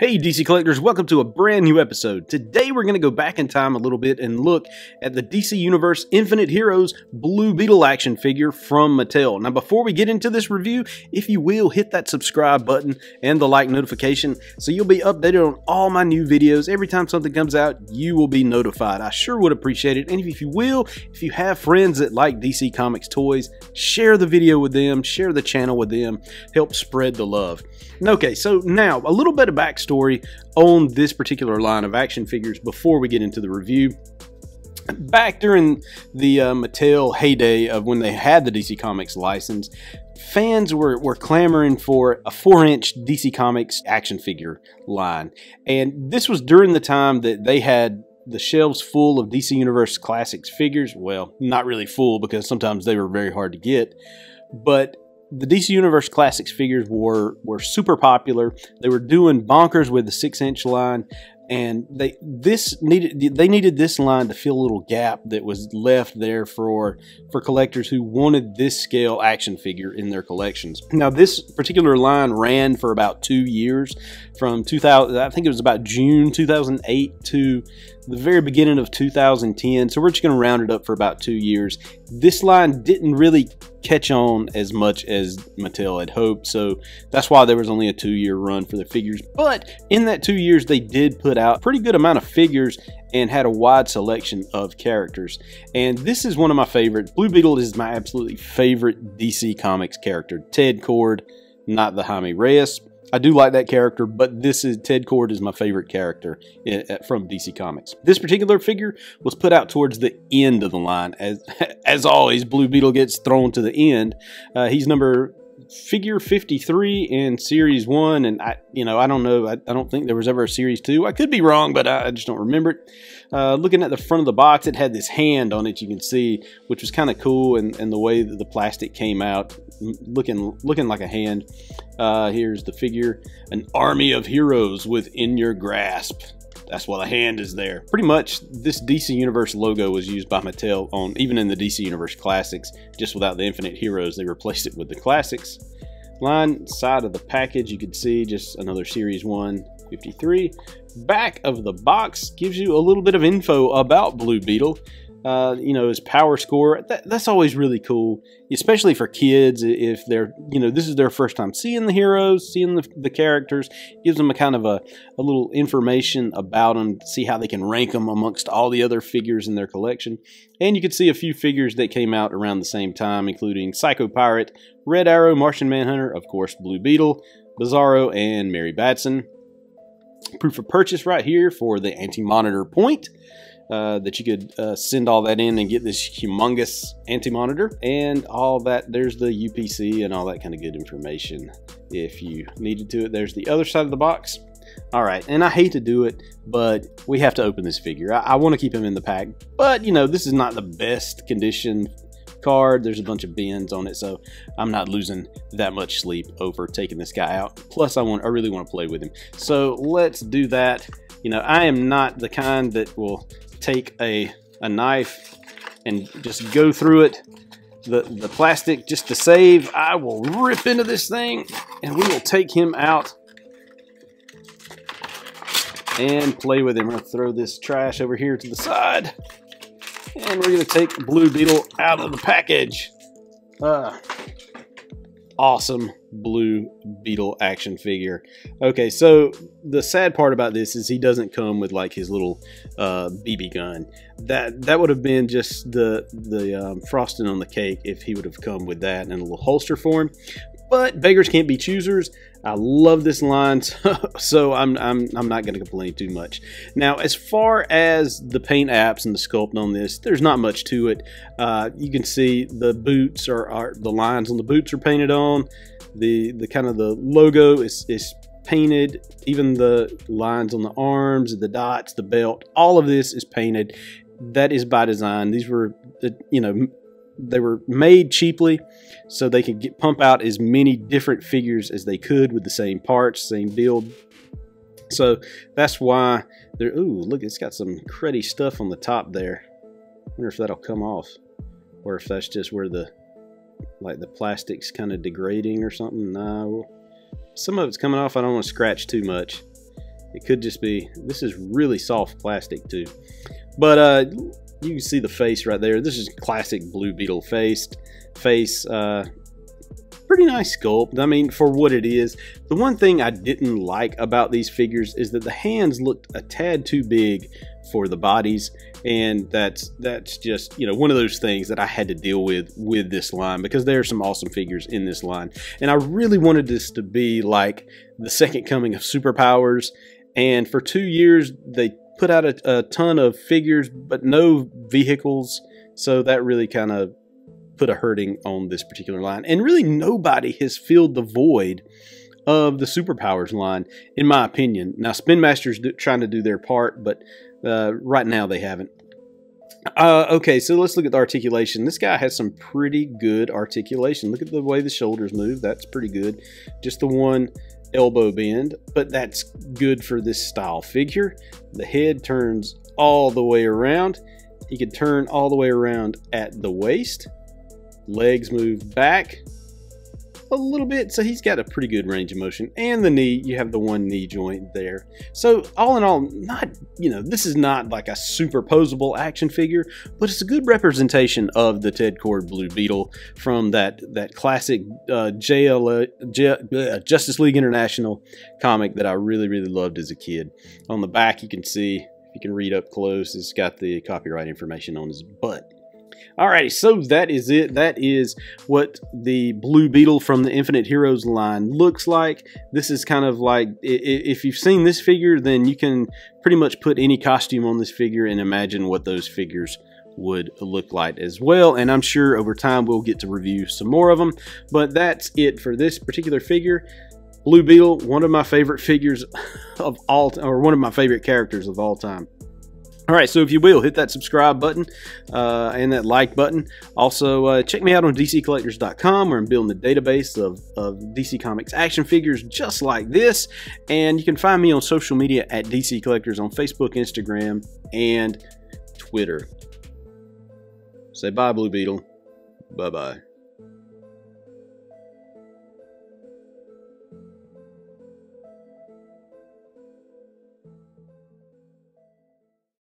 Hey DC Collectors, welcome to a brand new episode. Today we're going to go back in time a little bit and look at the DC Universe Infinite Heroes Blue Beetle action figure from Mattel. Now before we get into this review, if you will, hit that subscribe button and the like notification so you'll be updated on all my new videos. Every time something comes out, you will be notified. I sure would appreciate it. And if you will, if you have friends that like DC Comics toys, share the video with them, share the channel with them, help spread the love. Okay, so now a little bit of backstory on this particular line of action figures before we get into the review. Back during the Mattel heyday of when they had the DC Comics license, fans were clamoring for a 4-inch DC Comics action figure line. And this was during the time that they had the shelves full of DC Universe Classics figures. Well, not really full because sometimes they were very hard to get, but the DC Universe Classics figures were super popular. They were doing bonkers with the 6-inch line, and they needed this line to fill a little gap that was left there for collectors who wanted this scale action figure in their collections. Now this particular line ran for about 2 years, from 2000, I think it was about June 2008 to the very beginning of 2010. So we're just going to round it up for about 2 years. This line didn't really catch on as much as Mattel had hoped, so that's why there was only a 2-year run for the figures. But in that 2 years, they did put out a pretty good amount of figures and had a wide selection of characters. And this is one of my favorites. Blue Beetle is my absolutely favorite DC Comics character. Ted Kord, not the Jaime Reyes. I do like that character, but Ted Kord is my favorite character from DC Comics. This particular figure was put out towards the end of the line. As always, Blue Beetle gets thrown to the end. He's figure 53 in Series 1, and I don't know. I don't think there was ever a Series 2. I could be wrong, but I just don't remember it. Looking at the front of the box, it had this hand on it, you can see, which was kind of cool, and the way that the plastic came out, looking like a hand. Here's the figure, an army of heroes within your grasp. That's why the hand is there. Pretty much, this DC Universe logo was used by Mattel even in the DC Universe Classics, just without the Infinite Heroes. They replaced it with the Classics line. Side of the package, you can see just another Series 1 53. Back of the box gives you a little bit of info about Blue Beetle. His power score. That's always really cool, especially for kids if they're, this is their first time seeing the heroes, seeing the characters. It gives them a kind of a little information about them, see how they can rank them amongst all the other figures in their collection. And you can see a few figures that came out around the same time, including Psycho Pirate, Red Arrow, Martian Manhunter, of course, Blue Beetle, Bizarro, and Mary Batson. Proof of purchase right here for the anti-monitor point. That you could send all that in and get this humongous anti-monitor and all that. There's the UPC and all that kind of good information if you needed to. There's the other side of the box. All right, and I hate to do it, but we have to open this figure. I want to keep him in the pack, but this is not the best condition card. There's a bunch of bends on it, so I'm not losing that much sleep over taking this guy out. Plus, I really want to play with him. So let's do that. I am not the kind that will take a knife and just go through it, the plastic, just to save. I will rip into this thing and we will take him out and play with him. I'm going to throw this trash over here to the side, and we're going to take Blue Beetle out of the package. Awesome Blue Beetle action figure. Okay, so the sad part about this is he doesn't come with like his little BB gun. That would have been just the frosting on the cake if he would have come with that and a little holster for him. But beggars can't be choosers. I love this line, so I'm not going to complain too much. Now, as far as the paint apps and the sculpt on this, there's not much to it. You can see the boots the lines on the boots are painted on. The kind of the logo is painted. Even the lines on the arms, the dots, the belt, all of this is painted. That is by design. These were, they were made cheaply so they could pump out as many different figures as they could with the same parts, same build. So that's why they're, ooh, look, it's got some cruddy stuff on the top there. I wonder if that'll come off, or if that's just where the plastic's kind of degrading or something. No, some of it's coming off. I don't want to scratch too much. It could just be, this is really soft plastic too. But you can see the face right there. This is classic Blue Beetle face. Pretty nice sculpt. I mean, for what it is. The one thing I didn't like about these figures is that the hands looked a tad too big for the bodies, and that's just, you know, one of those things that I had to deal with this line, because there are some awesome figures in this line, and I really wanted this to be like the second coming of Superpowers. And for 2 years they put out a ton of figures but no vehicles, so that really kind of put a hurting on this particular line. And really nobody has filled the void of the Superpowers line, in my opinion. Now Spin Master's trying to do their part, but right now they haven't. Okay, so let's look at the articulation. This guy has some pretty good articulation. Look at the way the shoulders move. That's pretty good. Just the one elbow bend, but that's good for this style figure. The head turns all the way around. He can turn all the way around at the waist. Legs move back a little bit, so he's got a pretty good range of motion. And the knee, you have the one knee joint there. So all in all, not, you know, this is not like a superposable action figure, but it's a good representation of the Ted Kord Blue Beetle from that classic Justice League International comic that I really loved as a kid. On the back, you can see, if you can read up close, it's got the copyright information on his butt. Alrighty, so that is it. That is what the Blue Beetle from the Infinite Heroes line looks like. This is kind of like, if you've seen this figure, then you can pretty much put any costume on this figure and imagine what those figures would look like as well. And I'm sure over time we'll get to review some more of them. But that's it for this particular figure. Blue Beetle, one of my favorite figures of all, or one of my favorite characters of all time. Alright, so if you will, hit that subscribe button and that like button. Also, check me out on DCCollectors.com, where I'm building a database of DC Comics action figures just like this. And you can find me on social media at DC Collectors on Facebook, Instagram, and Twitter. Say bye, Blue Beetle. Bye-bye.